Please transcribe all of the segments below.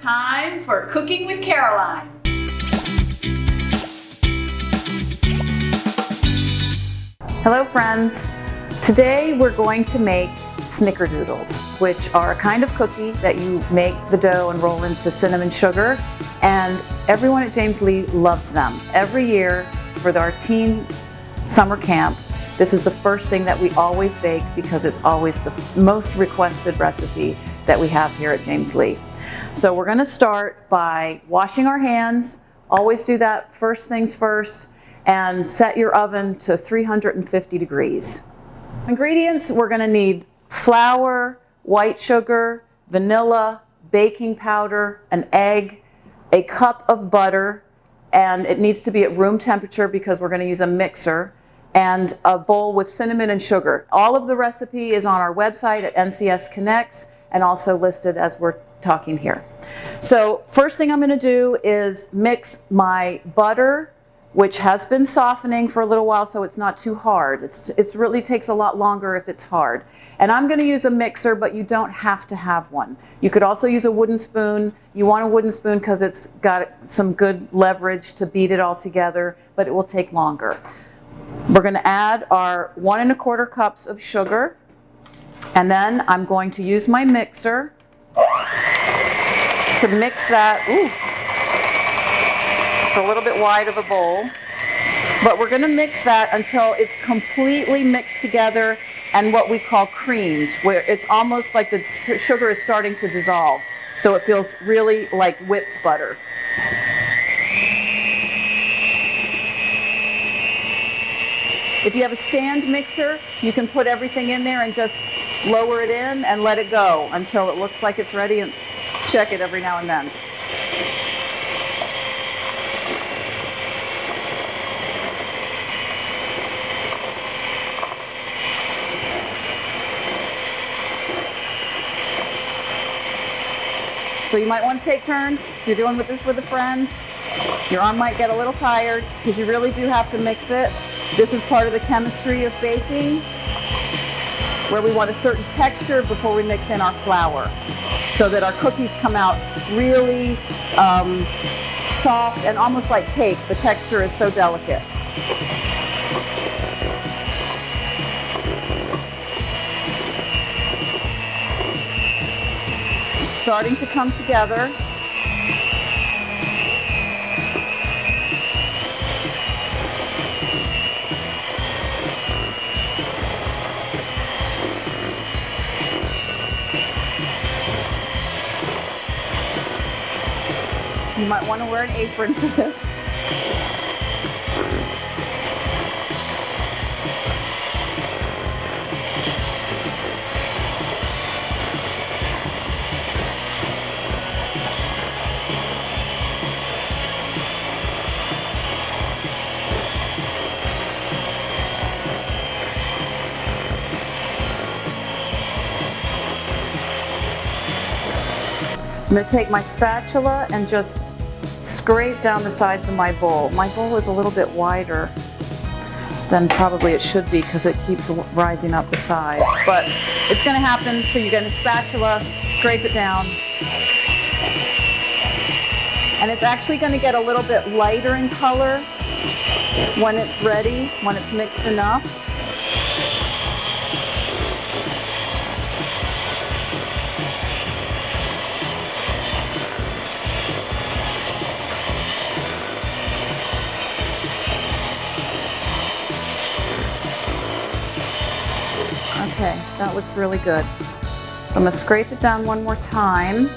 time for Cooking with Caroline. Hello friends. Today we're going to make Snickerdoodles, which are a kind of cookie that you make the dough and roll into cinnamon sugar, and everyone at James Lee loves them. Every year for our teen summer camp, this is the first thing that we always bake because it's always the most requested recipe that we have here at James Lee. So we're going to start by washing our hands. Always do that first things first, and set your oven to 350 degrees. Ingredients: we're going to need flour, white sugar, vanilla, baking powder, an egg, a cup of butter, and it needs to be at room temperature because we're going to use a mixer, and a bowl with cinnamon and sugar. All of the recipe is on our website at NCS Connects and also listed as we're talking here. So first thing I'm going to do is mix my butter, which has been softening for a little while so it's not too hard. It really takes a lot longer if it's hard. And I'm going to use a mixer, but you don't have to have one. You could also use a wooden spoon. You want a wooden spoon because it's got some good leverage to beat it all together, but it will take longer. We're going to add our 1 1/4 cups of sugar, and then I'm going to use my mixer to mix that. Ooh. It's a little bit wide of a bowl, but we're going to mix that until it's completely mixed together and what we call creamed, where it's almost like the sugar is starting to dissolve, so it feels really like whipped butter. If you have a stand mixer, you can put everything in there and just lower it in and let it go until it looks like it's ready, and check it every now and then. So you might want to take turns. If you're doing this with a friend, your arm might get a little tired because you really do have to mix it. This is part of the chemistry of baking, where we want a certain texture before we mix in our flour so that our cookies come out really soft and almost like cake. The texture is so delicate. Starting to come together. You might want to wear an apron for this. I'm going to take my spatula and just scrape down the sides of my bowl. My bowl is a little bit wider than probably it should be because it keeps rising up the sides, but it's going to happen. So you get a spatula, scrape it down, and it's actually going to get a little bit lighter in color when it's ready, when it's mixed enough. Okay, that looks really good. So I'm going to scrape it down one more time.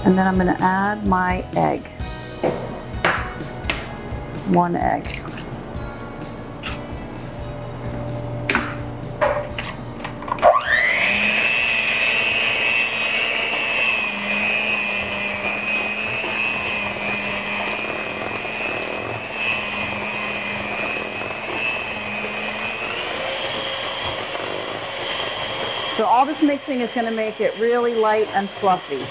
And then I'm going to add my egg. 1 egg. So all this mixing is going to make it really light and fluffy.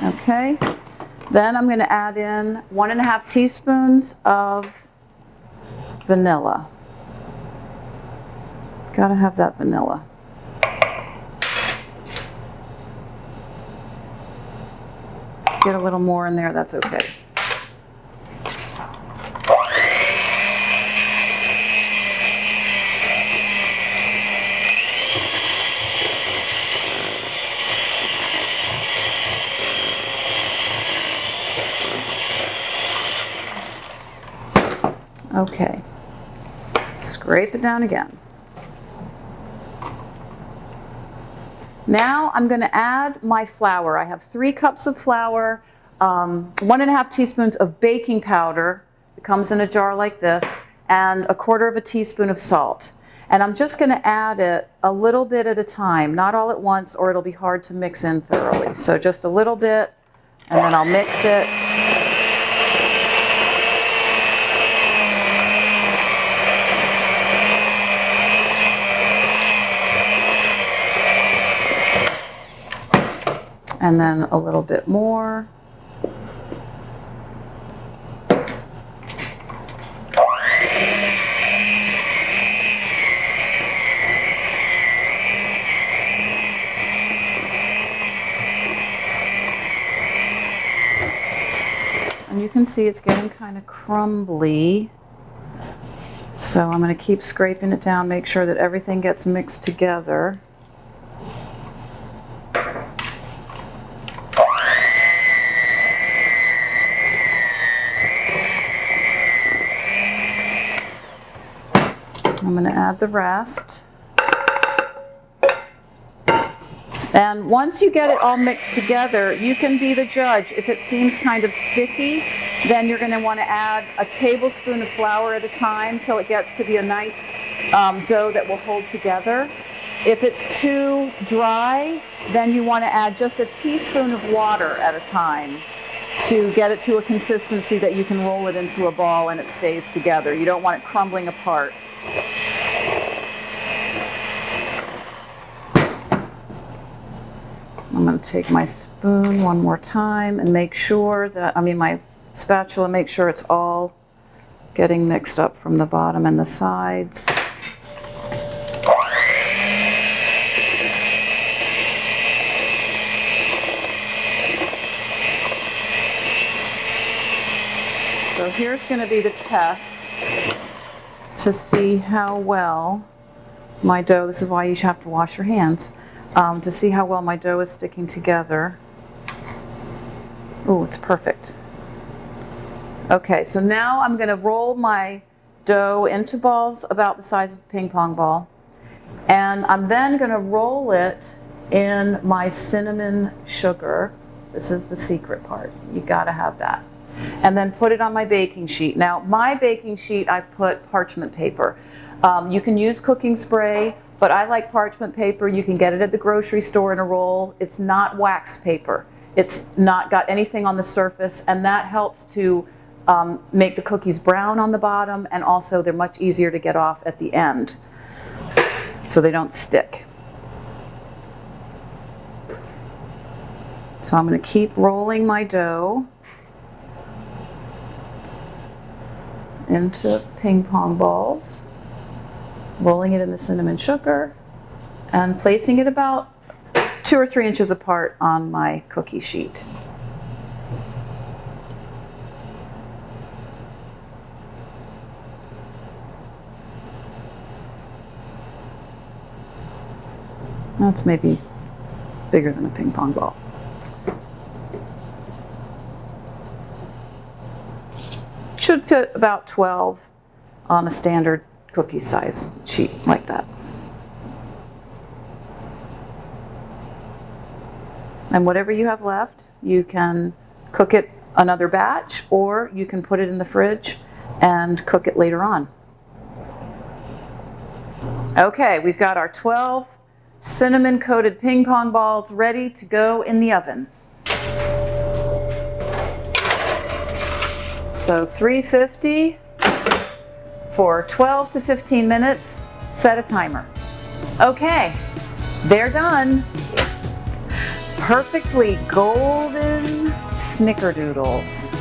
Okay, Then I'm going to add in 1½ teaspoons of vanilla. Gotta have that vanilla. Get a little more in there, that's okay. Okay, scrape it down again. Now I'm going to add my flour. I have 3 cups of flour, 1½ teaspoons of baking powder. It comes in a jar like this, and 1/4 teaspoon of salt. And I'm just going to add it a little bit at a time, not all at once, or it'll be hard to mix in thoroughly. So just a little bit, and then I'll mix it. And then a little bit more. And you can see it's getting kind of crumbly. So I'm going to keep scraping it down, make sure that everything gets mixed together. I'm going to add the rest. And once you get it all mixed together, you can be the judge. If it seems kind of sticky, then you're going to want to add a tablespoon of flour at a time till it gets to be a nice dough that will hold together. If it's too dry, then you want to add just a teaspoon of water at a time to get it to a consistency that you can roll it into a ball and it stays together. You don't want it crumbling apart. I'm going to take my spoon one more time and make sure that, my spatula, make sure it's all getting mixed up from the bottom and the sides. So here's going to be the test to see how well my dough, this is why you should have to wash your hands, to see how well my dough is sticking together. Oh, it's perfect. Okay, so now I'm going to roll my dough into balls about the size of a ping pong ball, and I'm then going to roll it in my cinnamon sugar. This is the secret part. You got to have that. And then put it on my baking sheet. Now, my baking sheet, I put parchment paper. You can use cooking spray, but I like parchment paper. You can get it at the grocery store in a roll. It's not wax paper. It's not got anything on the surface, and that helps to make the cookies brown on the bottom, and also they're much easier to get off at the end, so they don't stick. So I'm going to keep rolling my dough into ping pong balls, rolling it in the cinnamon sugar, and placing it about 2 or 3 inches apart on my cookie sheet. That's maybe bigger than a ping pong ball. Should fit about 12 on a standard cookie size sheet like that. And whatever you have left, you can cook it another batch, or you can put it in the fridge and cook it later on. Okay, we've got our 12 cinnamon coated ping pong balls ready to go in the oven. So 350 for 12 to 15 minutes, set a timer. Okay, they're done. perfectly golden Snickerdoodles.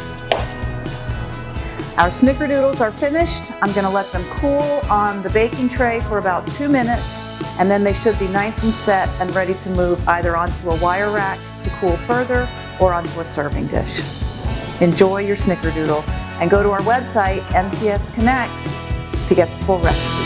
Our Snickerdoodles are finished. I'm going to let them cool on the baking tray for about 2 minutes, and then they should be nice and set and ready to move either onto a wire rack to cool further or onto a serving dish. Enjoy your Snickerdoodles and go to our website, MCS Connects, to get the full recipe.